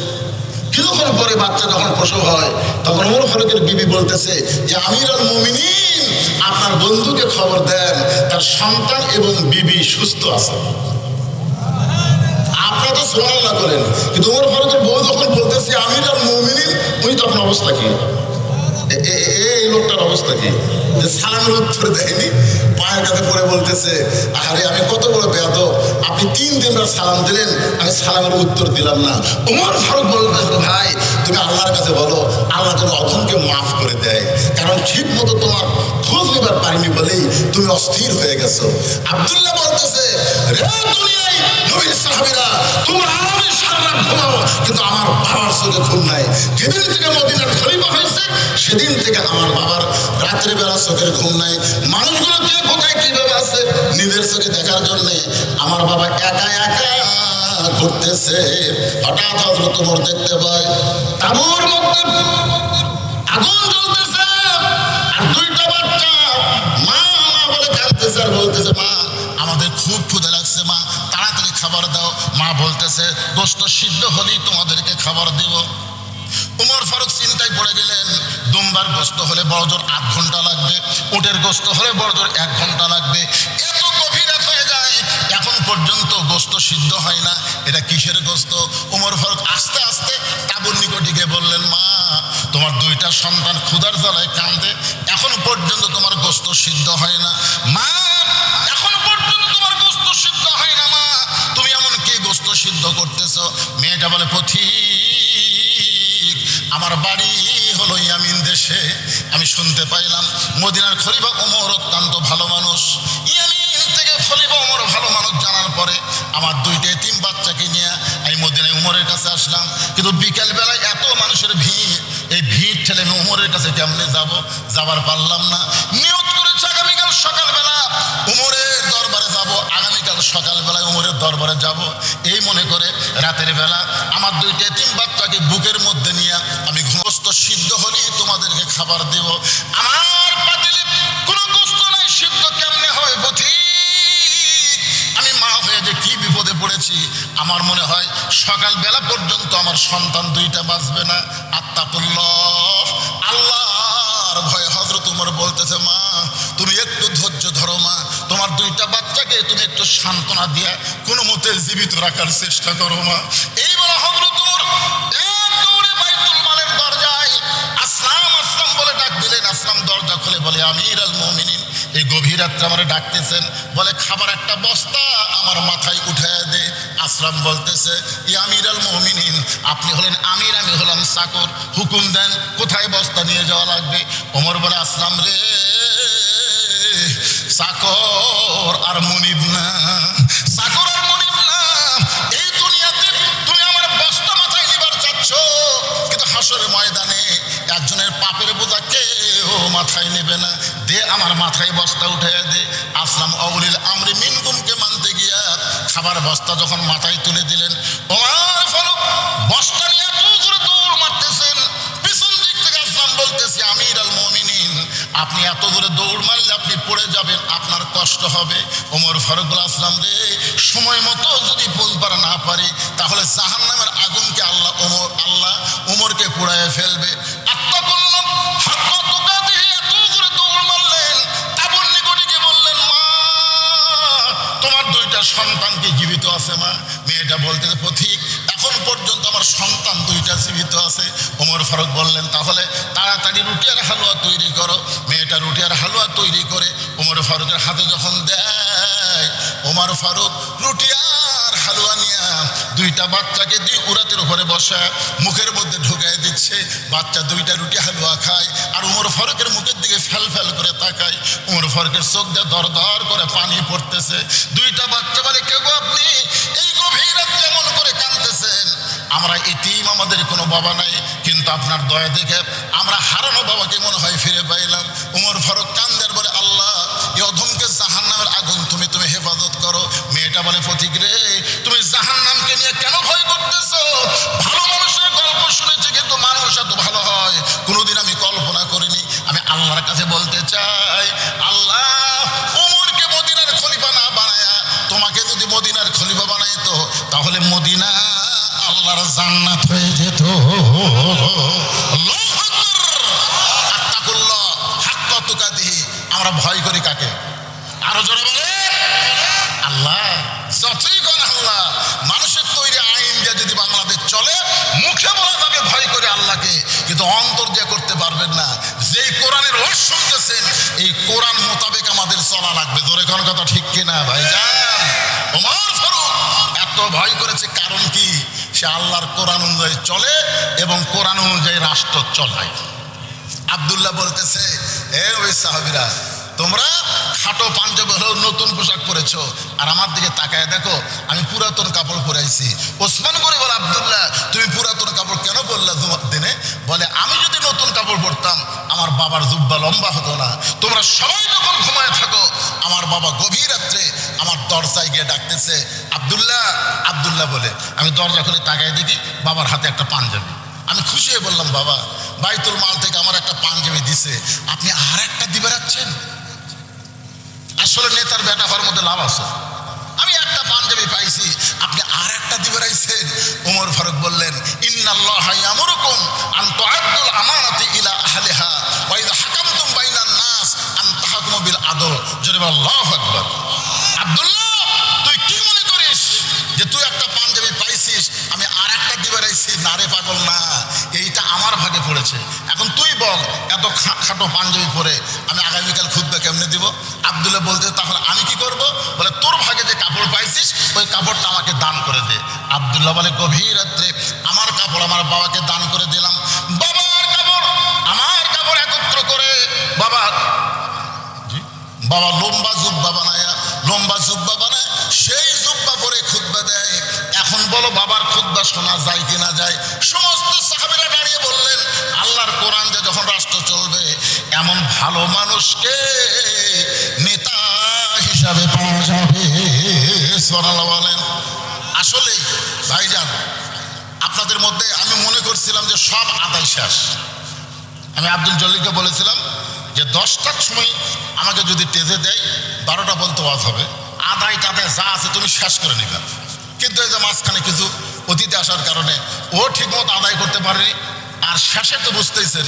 কিছুক্ষণ পরে বাচ্চা যখন প্রসব হয় তখন ওমর ফারুকের বিবি বলতেছে যে আমিরুল মুমিনিন, আপনার বন্ধুকে খবর দেন তার সন্তান এবং বিবি সুস্থ আছে। আপনারা তো সুবহানাল্লাহ করেন, কিন্তু ওমর ফারুকের বউ যখন বলতেছে আমিরুল মুমিনিন, উনি তখন অবস্থা কি? এই লোকটার অবস্থা কি? যে সালামের উত্তর দেয়নি, পায়ের কাছে পড়ে বলতেছে আরে আমি কত বড় বেয়াদব, আপনি 3 দিনবার সালাম দিলেন, আমি সালামের উত্তর দিলাম না। ওমর ফারুক বলতেছে ভাই তুমি আল্লাহর কাছে বলো আল্লাহ যেন অধমকে মাফ করে দেয়, কারণ ঠিক মতো তোমার খোঁজ নিবার পারিনি বলেই তুমি অস্থির হয়ে গেছো। আব্দুল্লাহ বলতেছে রে দুনিয়ায় নবীর সাহাবীরা তোমরা আরামে সারা রাত ঘুমাও, কিন্তু আমার বাবার চোখে ঘুম নাই। যেদিন থেকে মদিনার খলিফা হয়েছে সেদিন থেকে আমার বাবার রাত্রে বেলা চোখের ঘুম নাই। মানুষগুলো কে কোথায় কিভাবে আছে নিজের চোখে দেখার জন্য আমার বাবা একা একা ঘুরতেছে। হঠাৎ হযরত ওমর দেখতে পায় তাঁবুর মধ্যে আগুন জ্বলতেছে, আর 2টা বাচ্চা মা মা বলে কাঁদতেছে আর বলতেছে মা আমাদের খুব ক্ষুধা লাগছে, মা তাড়াতাড়ি খাবার দাও। মা বলতেছে গোশত সিদ্ধ হলেই তোমাদেরকে খাবার দিব। ওমর ফারুক চিন্তায় পড়ে গেলেন, দুম্বার গোশত হলে বড়জোর 8 ঘন্টা লাগবে, উটের গোশত হলে বড়জোর 1 ঘন্টা লাগবে। এত গভীর রাত হয়ে যায়, এখন পর্যন্ত গোশত সিদ্ধ হয় না, এটা কিসের গোশত? ওমর ফারুক আস্তে আস্তে তাঁবুর নিকটে গিয়ে বললেন মা তোমার 2টা সন্তান ক্ষুধার জ্বালায় কাঁদে, এখন পর্যন্ত তোমার গোশত সিদ্ধ হয় না। মা এখন পর্যন্ত তোমার গোশত সিদ্ধ হয় না, মা তুমি এমন কি গোশত সিদ্ধ করতেছো? মেয়েটা বলে পথিক আমার বাড়ি হলো ইয়ামিন দেশে, আমি শুনতে পাইলাম মদিনার খলিফা ওমর অত্যন্ত ভালো মানুষ। ইয়ামিন থেকে খলিফা ওমর ভালো মানুষ জানার পরে আমার 2টা এতিম বাচ্চাকে নিয়ে আমি মদিনায় ওমরের কাছে আসলাম, কিন্তু বিকেল বেলায় এত মানুষের ভিড়, এই ভিড় ঠেলে আমি ওমরের কাছে কেমনে যাব? যাবার পারলাম না। নিয়ত করেছে আগামীকাল সকালবেলা ওমরের দরবারে যাব, আগামীকাল সকালবেলায় ওমরের দরবারে যাব। এই মনে করে রাতের বেলা আমার 2টা এতিম বাচ্চাকে বুকের মধ্যে নিয়ে আমি গোশত সিদ্ধ হলেই তোমাদেরকে খাবার দেব। আমার পাতিলে কোনো গোশত নাই, সিদ্ধ কেমনে হয় পথিক? আমি মা হয়ে যে কি বিপদে পড়েছি। বলছি, আমার মনে হয় সকালবেলা পর্যন্ত আমার সন্তান দুইটা বাঁচবে না। আত্তাকুল্লাহ, আল্লাহর ভয়। হযরত ওমর বলতেছে, মা তুমি একটু ধৈর্য ধরো মা, তোমার দুইটা বাচ্চাকে তুমি একটু সান্ত্বনা দিয়া কোনো মতে জীবিত রাখার চেষ্টা করো মা। এই বলে হযরত ওমর এক দৌড়ে বাইতুল মালের দরজায় আসলাম আসলাম বলে ডাক দিলেন। আসলাম দরজা খুলে বলে, আমির আল মুমিনিন, এই গভীর রাত্রে আমার ডাকতেছেন, বলে খাবার একটা বস্তা আমার মাথায় উঠায় দে। আসলাম বলতেছে, ইয়া আমির আল মুমিনিন, আপনি হলেন আমির, আমি হলাম চাকর, হুকুম দেন কোথায় বস্তা নিয়ে যাওয়া লাগবে। ওমর বলে, আসলাম রে, চাকর আর মুনিব না, চাকর আর মুনিব না। এই দুনিয়াতে তুমি আমার বস্তা মাথায় নিবার চাচ্ছ, কিন্তু হাসরের ময়দানে একজনের পাপের বোঝা কেউ মাথায় নেবে না। দে আমার মাথায় বস্তা উঠে দে। আসলাম আউলিল আমরি মিনকুমকে মানতে গিয়া খাবার বস্তা যখন মাথায় তুলে দিলেন, ওমর ফারুক বস্তা নিয়ে এত জোরে দৌড় মারতেছেন, পিছন দিক থেকে আসলাম বলতেছে, আমির আল মুমিনিন, আপনি এত দূরে দৌড় মারলে আপনি পড়ে যাবেন, আপনার কষ্ট হবে। ওমর ফারুক বলে, আসলাম রে, সময় মতো যদি পৌঁছবার না পারি তাহলে জাহান্নামের আগুনকে আল্লাহ ওমরকে পোড়ায় ফেলবে। আত্তাকুল্লাহ হাক্কা তুকাতিহি, এত দূরে দৌড় মারলেন। তাবুর নিকটে গিয়ে বললেন, মা তোমার দুইটা সন্তান কি জীবিত আছে মা? মেয়েটা বলতে, পথিক এখন পর্যন্ত আমার সন্তান দুইটা জীবিত আছে। ওমর ফারুক বললেন, তাহলে তাড়াতাড়ি রুটি আর হালুয়া তৈরি করো। মেয়েটা রুটি আর হালুয়া তৈরি করে ওমর ফারুকের হাতে যখন দেয়, ওমর ফারুক রুটি আর হালুয়া নিয়ে দুইটা বাচ্চাকে দিয়ে উরাতের উপরে বসা মুখের মধ্যে ঢুকাই দিচ্ছে। বাচ্চা দুইটা রুটি হালুয়া খায় আর ওমর ফারুকের মুখের দিকে ফেল ফেল করে তাকায়। ওমর ফারুকের চোখ দিয়ে দর দর করে পানি পড়তেছে। দুইটা বাচ্চা বলে, কে গো আপনি, এই গভীর রাতে এমন করে কাঁদতেছেন? আমরা এতিম, আমাদের কোনো বাবা নাই, কিন্তু আপনার দয়া দেখে আমরা হারানো বাবাকে মনে হয় ফিরে পাইলাম। ওমর ফারুক কান্দের বলে, আল্লাহ এই অধমকে জাহান্নামের আগুন তুমি হেফাজত করো। মেয়েটা বলে, পথিক রে, তুমি জাহান্নামকে নিয়ে কেন ভয় করতেছো? ভালো মানুষের গল্প শুনেছি, কিন্তু মানুষ এত ভালো হয় কোনোদিন আমি কল্পনা করিনি। আমি আল্লাহর কাছে বলতে চাই, আল্লাহ ওমরকে মদিনার খলিফা না বানায়া তোমাকে যদি মদিনার খলিফা বানাইতো তাহলে মদিনা আল্লাহর জান্নাত হয়ে যেত। আল্লাহু আকবার। আত্তাকুল্লাহ হাক্কা তুকাতিহি, আমরা ভয় করি কাকে? আরো জোরে বলে, আল্লাহ। যতই কোন আল্লাহ, মানুষের তৈরি আইন দিয়ে যদি বাংলাদেশ চলে, মুখে বলা যাবে ভয় করে আল্লাহকে, কিন্তু অন্তর দিয়ে করতে পারবেন না। যেই কোরআনের ওয়াজ শুনতেছেন, এই কোরআন মোতাবেক আমাদের চলা লাগবে। জোরে কোন কথা ঠিক কিনা ভাইজান? ওমর ফারুক এত ভয় করেছে, কারণ কি? সে আল্লাহর কোরআন অনুযায়ী চলে এবং কোরআন অনুযায়ী রাষ্ট্র চলায়। আব্দুল্লাহ বলতেছে, ওই সাহাবীরা, তোমরা খাটো পাঞ্জাবি হলেও নতুন পোশাক পরেছো, আর আমার দিকে তাকায় দেখো আমি পুরাতন কাপড় পরাইছি। ওসমান গনি বলে, আব্দুল্লাহ তুমি পুরাতন কাপড় কেন পরলা জুমার দিনে? বলে, আমি যদি নতুন কাপড় পরতাম আমার বাবার জুব্বা লম্বা হতো না। তোমরা সবাই যখন ঘুমায় থাকো, আমার বাবা গভীর রাত্রে আমার দরজায় গিয়ে ডাকতেছে, আব্দুল্লাহ আব্দুল্লাহ বলে। আমি দরজা খুলে তাকায় দেখি বাবার হাতে একটা পাঞ্জাবি। আমি খুশি হয়ে বললাম, বাবা বাইতুল মাল থেকে আমার একটা পাঞ্জাবি দিছে, আপনি আর একটা দিবে রাখছেন? আসলে নেতার বেটা হওয়ার মধ্যে লাভ আছে। আমি একটা পাঞ্জাবি পাইছি, আপনি আর একটা দিবে রাখছেন। ওমর ফারুক বললেন, ইন্নাল্লাহা ইয়ামুরুকুম আন তুআদ্দুল আমানাতি ইলা আহলিহা ওয়া ইযা হাকামতুম বাইনান নাস আন তাহকুমু বিল আদল। জোরে বল আল্লাহু আকবার। আব্দুল্লাহ, তুই কি মনে করিস যে তুই একটা পাঞ্জাবি পাইছিস আমি আর একটা দিবে রাখছি? না রে পাগল, না, এইটা আমার ভাগে পড়েছে। এখন তুই বল, এত খাটো পাঞ্জাবি পরে আমি আগামীকাল খুতবা কেমনে দিব? আব্দুল্লাহ বলতে, তাহলে আমি কি করব? বলে, তোর ভাগে যে কাপড় পাইছিস ওই কাপড়টা আমাকে দান করে দে। আব্দুল্লাহ বলে, গভীর রাত্রে আমার কাপড় আমার বাবাকে দান করে দিলাম। বাবার কাপড় আমার কাপড় একত্র করে বাবা লম্বা জুব্বা বানায় সেই জুব্বা পরে খুতবা দেয়। এখন বলো বাবার খুতবা শোনা যায় কিনা যায়? সমস্ত সাহাবীরা দাঁড়িয়ে বললেন, আল্লাহর কোরআন যে যখন রাষ্ট্র চলবে, এমন ভালো মানুষকে নেতা হিসাবে পাওয়া যাবে। সুবহানাল্লাহ বলেন। আসলে ভাইজান, আপনাদের মধ্যে আমি মনে করছিলাম যে সব আদায় শেষ। আমি আব্দুল জলিলকে বলেছিলাম যে 10টার সময় আমাকে যদি টেজে দেয় 12টা পর্যন্ত ওয়াজ হবে, আদায় টাদায় যা আছে তুমি শেষ করে নিবে। কিন্তু এই যে মাঝখানে কিছু অতিথি আসার কারণে ও ঠিকমতো আদায় করতে পারেনি। আর শেষে তো বুঝতেইছেন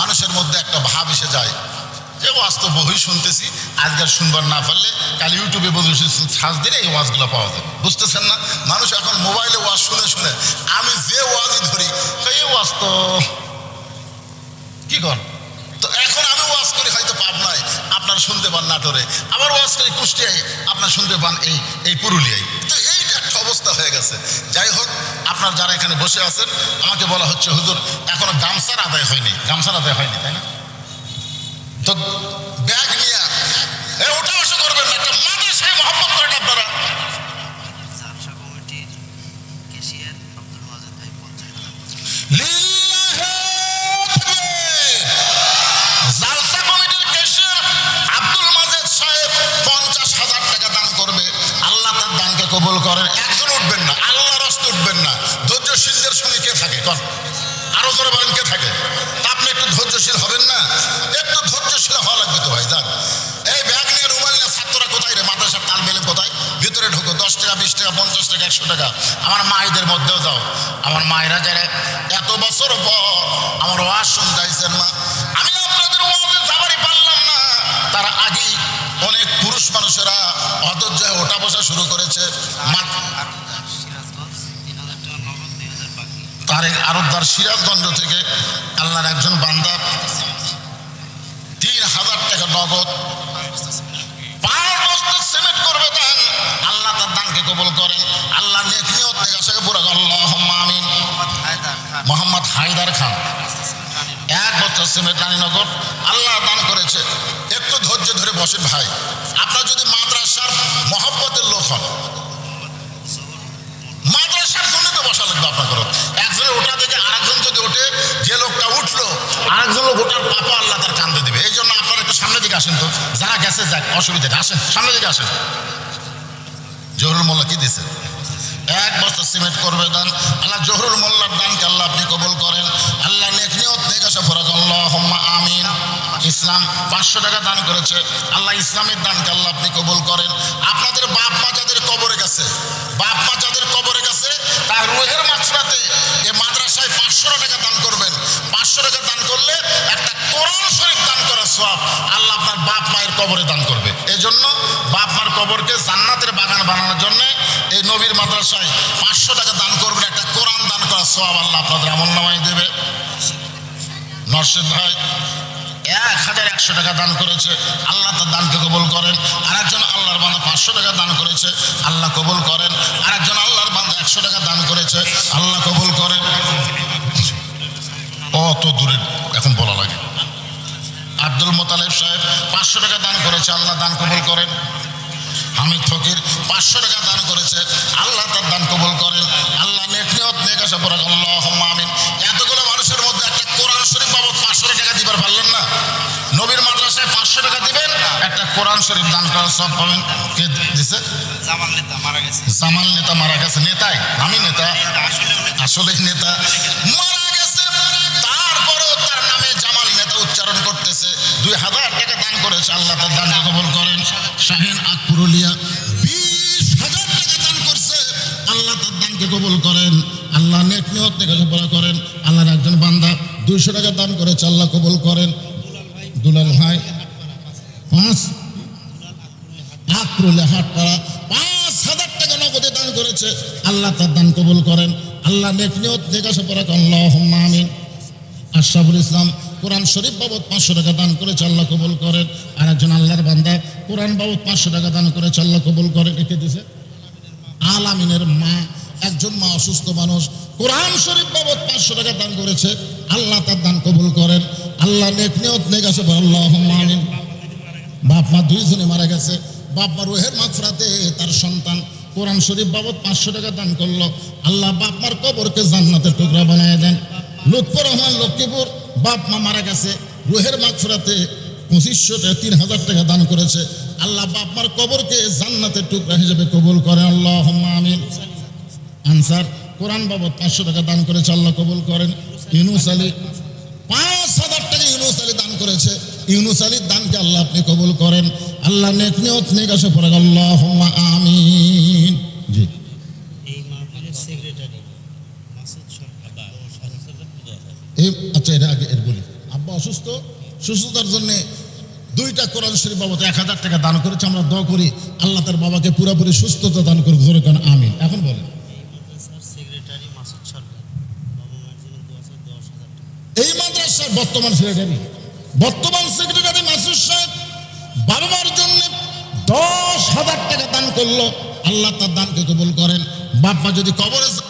মানুষের মধ্যে একটা ভাব এসে যায় যে ওয়াজ তো বহুই শুনতেছি, আজকাল শুনবার না পারলে কাল ইউটিউবে বসে সার্চ দিলে এই ওয়াজগুলো পাওয়া যায়। বুঝতেছেন না? মানুষ এখন মোবাইলে ওয়াজ শুনে শুনে আমি যে ওয়াজই ধরি এই ওয়াজ তো কি কর, তো এখন আমি ওয়াজ করি হয়তো পাবনায়, আপনার শুনতে পান নাটোরে, আবার ওয়াজ করি কুষ্টিয়ায়, আপনার শুনতে পান এই পুরুলিয়ায়। তো এইটা একটা অবস্থা হয়ে গেছে। যাই হোক, আপনার যারা এখানে বসে আছেন আমাকে বলা হচ্ছে হুজুর এখনো গামছার আদায় হয়নি, গামছার আদায় হয়নি, তাই না? তো ব্যাগ নিয়ে ওটা বসে করবেন না, একটা মাদ্রাসায় মহব্বত করেন আপনারা। জালসা কমিটির ক্যাশিয়ার আব্দুল মাজেদ সাহেব 50,000 টাকা দান করবে। আল্লাহ তার দানকে কবুল করেন। একজন উঠবেন না, আল্লাহর রাস্তায় উঠবেন না। ধৈর্যশীলদের সঙ্গে কে থাকে? আরো জোরে বলেন কে থাকে? আপনি একটু ধৈর্যশীল হবেন না? একটু ধৈর্যশীল হওয়া লাগবে তো ভাই। যান, এই ব্যাগ নিয়ে রুমাল নিয়ে ছাত্ররা কোথায় রে? মাদ্রাসার তালবেলেম কোথায়? ভিতরে ঢুকো, 10 টাকা 20 টাকা 50 টাকা 100 টাকা। আমার মায়েদের মধ্যেও যাও, আমার মায়েরা যারা এত বছর পর আমার ওয়াজ শুনতেছেন মা, আমি আপনাদের ওয়াজে যাবারই পারলাম না, তার আগেই অনেক পুরুষ মানুষেরা অধৈর্য হয়ে ওঠা বসা শুরু করেছে। তারেক আরবদার সিরাজগঞ্জ থেকে আল্লাহর একজন বান্দা 3,000 টাকা নগদ 5 বস্তা সিমেন্ট করবে দান। আল্লাহ তার দানকে কবুল করেন। আল্লাহ নেক নিয়ত নেকাশাকে পুরো আল্লাহুম্মা আমিন। মোহাম্মদ হায়দার খান 1 বস্তা সিমেন্ট রানীনগর আল্লাহ দান করেছে। একটু ধৈর্য ধরে বসেন ভাই। আপনার যদি মাদ্রাসার মহব্বতের লোক হন, মাদ্রাসার জন্য তো বসা লাগবে আপনার। একজনের ওটা দেখে আরেকজন যদি ওঠে, যে লোকটা উঠলো আরেকজন লোক ওটার পাপা আল্লাহ তার কান্দে দিবে। এই জন্য আপনারা একটু সামনের দিকে আসেন তো, যারা গেছে যাক, অসুবিধা নেই, আসেন সামনের দিকে আসেন। জহুরুল মোল্লা কি দিছে? 1 বস্তা সিমেন্ট করবে দান। আল্লাহ জহুরুল মোল্লার দানকে আল্লাহ আপনি কবুল করেন। আল্লাহ নেক নিয়ত নেকাশা ফরাক আল্লাহুম্মা আমিন। ইসলাম 500 টাকা দান করেছে। আল্লাহ ইসলামের দানকে আল্লাহ আপনি কবুল করেন। আপনাদের বাপ মা যাদের কবরে গেছে, বাপ মা যাদের কবরে গেছে, তার রুহের মাগফিরাতে এই মাদ্রাসায় 500 টাকা দান করবেন। 500 টাকা দান করলে একটা কোরআন শরীফ দান করার সওয়াব আল্লাহ আপনার বাপ মায়ের কবরে দান করবে। এই জন্য বাপ মার কবরকে জান্নাতের বাগান বানানোর জন্য এই নবীর মাদ্রাসায় 500 টাকা দান করবেন। একটা কোরআন দান করার সওয়াব আল্লাহ আপনাদের আমলনামায় দেবে। নরসিদ ভাই 1,100 টাকা দান করেছে। আল্লাহ তার দানকে কবুল করেন। আরেকজন আল্লাহর বান্দা 500 টাকা দান করেছে। আল্লাহ কবুল করেন। আরেকজন আল্লাহর বান্দা 100 টাকা দান করেছে। আল্লাহ কবুল করেন। অত দূরে এখন বলা লাগে। আব্দুল মোতালেব সাহেব 500 টাকা দান করেছে। আল্লাহ দান কবুল করেন। হামিদ ফকির 500 টাকা দান করেছে। আল্লাহ তার দান কবুল করেন। আল্লাহ নেক নিয়ত নেকাশা পড়া আল্লাহুম্মা আমিন। এতগুলো মানুষের মধ্যে একটা কোরআন শরীফ বাবদ 500 টাকা দিবার পারলেন না? নবীর মাদ্রাসায় 500 টাকা দিবেন, একটা কোরআন শরীফ দান করার সব পাবেন। কে দিছে? জামাল নেতা মারা গেছে। জামাল নেতা মারা গেছে। নেতাই আমি নেতা, আসলে নেতা মারা গেছে, তারপরও তার নামে জামাল নেতা উচ্চারণ করতেছে। 2,000 টাকা দান করেছে। আল্লাহ তার দানকে কবুল করেন। শাহিন পুরুলিয়া 20,000 টাকা দান করছে। আল্লাহ তার দানকে কবুল করেন। আল্লাহ নেক নিয়ত নেকাশা পুরা করেন। আল্লাহর একজন বান্দা 200 টাকা দান করেছে। আল্লাহ কবুল করেন। দুলাল ভাই 5 পুরুলিয়া হাটপাড়া 5,000 টাকা নগদে দান করেছে। আল্লাহ তার দান কবুল করেন। আল্লাহ নেক নিয়ত নেকাশা পুরা করেন। আল্লাহুম্মা আমিন। আশরাফুল ইসলাম কোরআন শরীফ বাবদ 500 টাকা দান করেছে। আল্লাহ কবুল করেন। আর একজন আল্লাহর বান্দা কোরআন বাবদ 500 টাকা দান করেছে। আল্লাহ কবুল করেন। একে দিছে আলামিনের মা, একজন মা অসুস্থ মানুষ, কোরআন শরীফ বাবদ 500 টাকা দান করেছে। আল্লাহ তার দান কবুল করেন। আল্লাহ নেক নিয়ত নেকাশা পড়া আল্লাহুম্মা আমিন। বাপ মা 2 জনে মারা গেছে। বাপ মা রুহের মাগফিরাতে তার সন্তান কোরআন শরীফ বাবদ 500 টাকা দান করলো। আল্লাহ বাপ মার কবরকে জান্নাতের টুকরা বানিয়ে দেন। লুৎফর রহমান লক্ষ্মীপুর বাপ মা মারা গেছে, রুহের মাগফিরাতে 2500 টাকা 3,000 টাকা দান করেছে। আল্লাহ বাপ মার কবরকে জান্নাতের টুকরা হিসেবে কবুল করেন। আল্লাহুম্মা আমিন। আনসার কোরআন বাবদ 500 টাকা দান করেছে। আল্লাহ কবুল করেন। ইউনুস আলী 5,000 টাকা ইউনুস আলী দান করেছে। ইউনুস আলীর দানকে আল্লাহ আপনি কবুল করেন। আল্লাহ নেক নিয়ত নেকাশা পড়া আল্লাহুম্মা আমিন। জি, এই অসুস্থ, সুস্থতার জন্যে 2টা কোরআন শরীফ বাবদ 1000 টাকা দান করেছে। আমরা দোয়া করি আল্লাহ তার বাবাকে পুরোপুরি সুস্থতা দান করুক, জোরে কান আমিন। এখন বলেন, এই মাদ্রাসার বর্তমান সেক্রেটারি মাসুদ সাহেব বাবা মার জন্য 10,000 টাকা দান করলো। আল্লাহ তার দানকে কবুল করেন। বাবা যদি কবরে